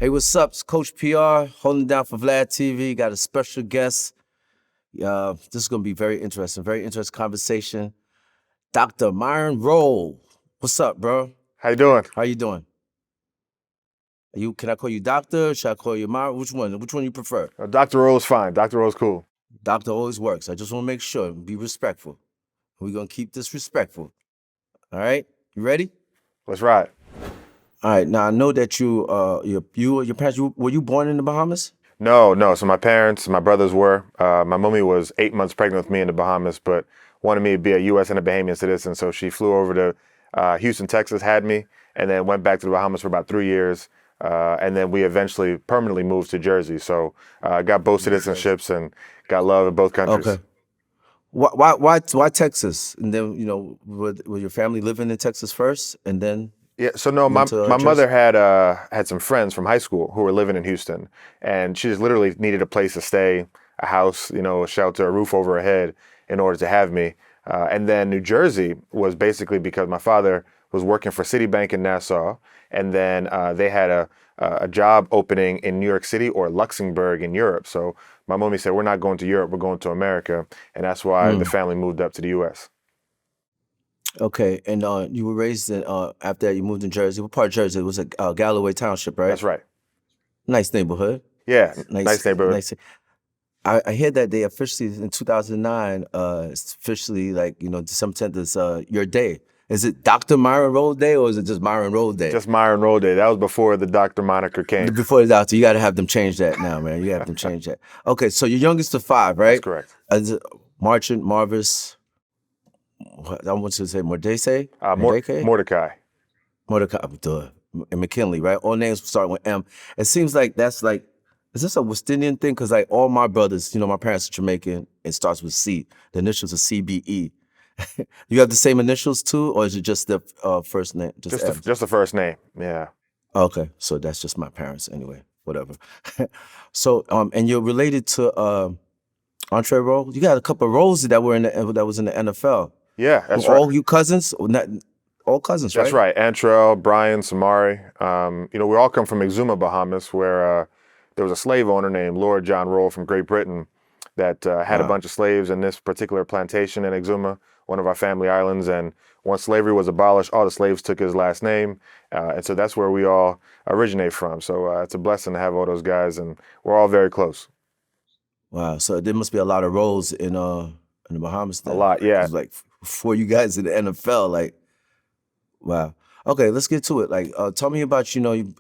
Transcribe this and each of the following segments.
Hey, what's up? It's Coach PR holding down for VladTV. Got a special guest. This is going to be very interesting conversation. Dr. Myron Rolle. What's up, bro? How you doing? How you doing? Can I call you doctor? Should I call you Myron? Which one? Which one you prefer? Dr. Rolle is fine. Dr. Rolle is cool. Doctor always works. I just want to make sure and be respectful. We're going to keep this respectful. All right? You ready? Let's ride. All right. Now, I know that you or your parents, were you born in the Bahamas? No. So my parents, my brothers were. My mommy was 8 months pregnant with me in the Bahamas, but wanted me to be a U.S. and a Bahamian citizen. So she flew over to Houston, Texas, had me, and then went back to the Bahamas for about 3 years. And then we eventually permanently moved to Jersey. So got both citizenships and got love in both countries. Okay. Why Texas? And then, were your family living in Texas first, and then? Yeah, so no, my Jersey? mother had some friends from high school who were living in Houston, and she just literally needed a place to stay, a house, a shelter, a roof over her head in order to have me. And then New Jersey was basically because my father was working for Citibank in Nassau, and then they had a job opening in New York City or Luxembourg in Europe. So my mommy said, "We're not going to Europe, we're going to America," and that's why the family moved up to the U.S. Okay, and you were raised in, after that you moved in Jersey. What part of Jersey? It was Galloway Township, right? That's right. Nice neighborhood. Yeah, nice neighborhood. Nice. I hear that they officially, in 2009, it's officially December 10th is your day. Is it Dr. Myron Rolle Day or is it just Myron Rolle Day? Just Myron Rolle Day. That was before the doctor moniker came. Before the doctor, you got to have them change that now, man. You have them change that. Okay, so you're youngest of five, right? That's correct. Marchant, Marvis, I want to say Mordecai? Mordecai. Mordecai, and McKinley, right? All names start with M. It seems like is this a West Indian thing? Because like all my brothers, my parents are Jamaican, it starts with C. The initials are CBE. You have the same initials too, or is it just the first name? Just the first name, yeah. Okay, so that's just my parents anyway, whatever. So, and you're related to Andre Rolle? You got a couple of Rolles that was in the NFL. Yeah, that's right. All you cousins? Not, all cousins, right? That's right. Antrell, Brian, Samari. We all come from Exuma, Bahamas, where there was a slave owner named Lord John Rolle from Great Britain that had a bunch of slaves in this particular plantation in Exuma, one of our family islands. And once slavery was abolished, all the slaves took his last name. And so that's where we all originate from. So it's a blessing to have all those guys, and we're all very close. Wow. So there must be a lot of Rolles in the Bahamas then. A lot, yeah. Like for you guys in the NFL, like, wow. Okay, let's get to it. Like, tell me about, you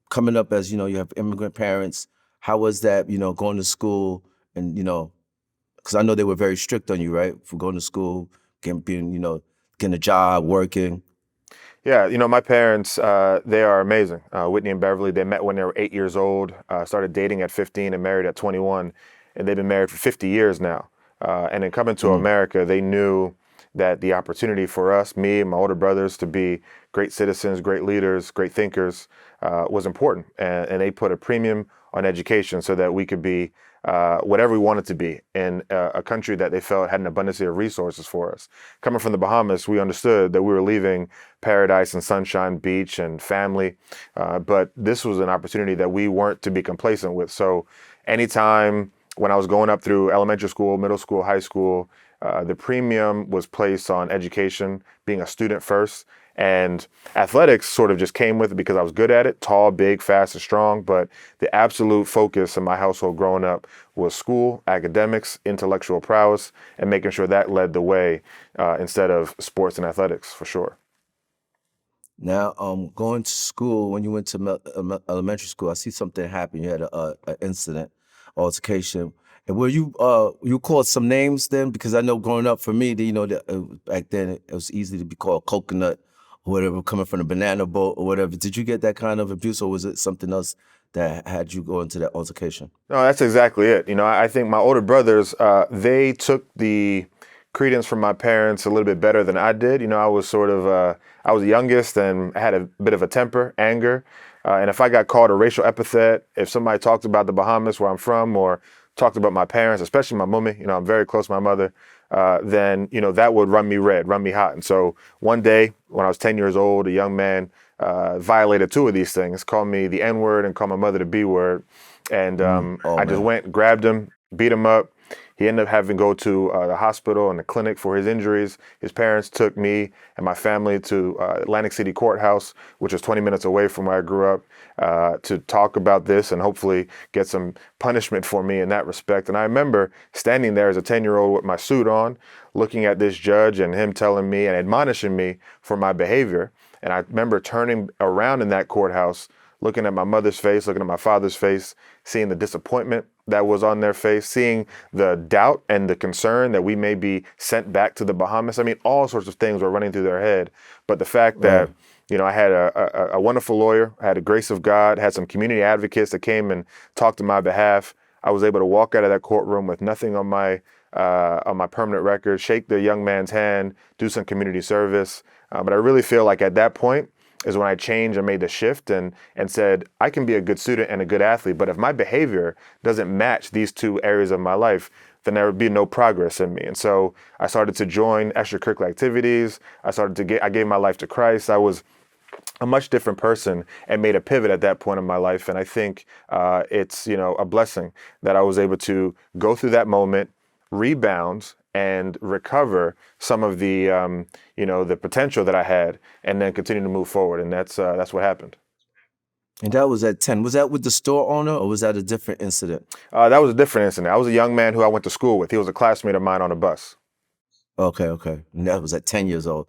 coming up as, you have immigrant parents. How was that, going to school and, because I know they were very strict on you, right? For going to school, getting a job, working. Yeah, my parents, they are amazing. Whitney and Beverly, they met when they were 8 years old, started dating at 15 and married at 21. And they've been married for 50 years now. And in coming to America, they knew that the opportunity for us, me and my older brothers, to be great citizens, great leaders, great thinkers, was important. And they put a premium on education so that we could be whatever we wanted to be in a country that they felt had an abundance of resources for us. Coming from the Bahamas, we understood that we were leaving paradise and sunshine, beach and family. But this was an opportunity that we weren't to be complacent with. So anytime when I was going up through elementary school, middle school, high school, the premium was placed on education, being a student first. And athletics sort of just came with it because I was good at it, tall, big, fast, and strong. But the absolute focus in my household growing up was school, academics, intellectual prowess, and making sure that led the way instead of sports and athletics, for sure. Now, going to school, when you went to elementary school, I see something happen. You had an incident, altercation. And were you called some names then? Because I know growing up for me, back then it was easy to be called coconut or whatever, coming from a banana boat or whatever. Did you get that kind of abuse, or was it something else that had you go into that altercation? No, that's exactly it. I think my older brothers, they took the credence from my parents a little bit better than I did. I was I was the youngest and had a bit of a temper, anger. And if I got called a racial epithet, if somebody talked about the Bahamas where I'm from or talked about my parents, especially my mommy, I'm very close to my mother, then that would run me red, run me hot. And so one day when I was 10 years old, a young man violated two of these things, called me the N-word and called my mother the B-word. And Oh, I just man. went, grabbed him, beat him up. He ended up having to go to the hospital and the clinic for his injuries. His parents took me and my family to Atlantic City Courthouse, which was 20 minutes away from where I grew up, to talk about this and hopefully get some punishment for me in that respect. And I remember standing there as a 10-year-old with my suit on, looking at this judge and him telling me and admonishing me for my behavior. And I remember turning around in that courthouse, looking at my mother's face, looking at my father's face, seeing the disappointment that was on their face, seeing the doubt and the concern that we may be sent back to the Bahamas. I mean, all sorts of things were running through their head. But the fact that, I had a wonderful lawyer, I had the grace of God, had some community advocates that came and talked on my behalf. I was able to walk out of that courtroom with nothing on my permanent record, shake the young man's hand, do some community service. But I really feel like at that point is when I changed and made the shift and said, I can be a good student and a good athlete, but if my behavior doesn't match these two areas of my life, then there would be no progress in me. And so I started to join extracurricular activities. I gave my life to Christ. I was a much different person and made a pivot at that point in my life. And I think it's, a blessing that I was able to go through that moment, rebound, and recover some of the, the potential that I had, and then continue to move forward. And that's what happened. And that was at 10. Was that with the store owner, or was that a different incident? That was a different incident. I was a young man who I went to school with. He was a classmate of mine on a bus. Okay. And that was at 10 years old.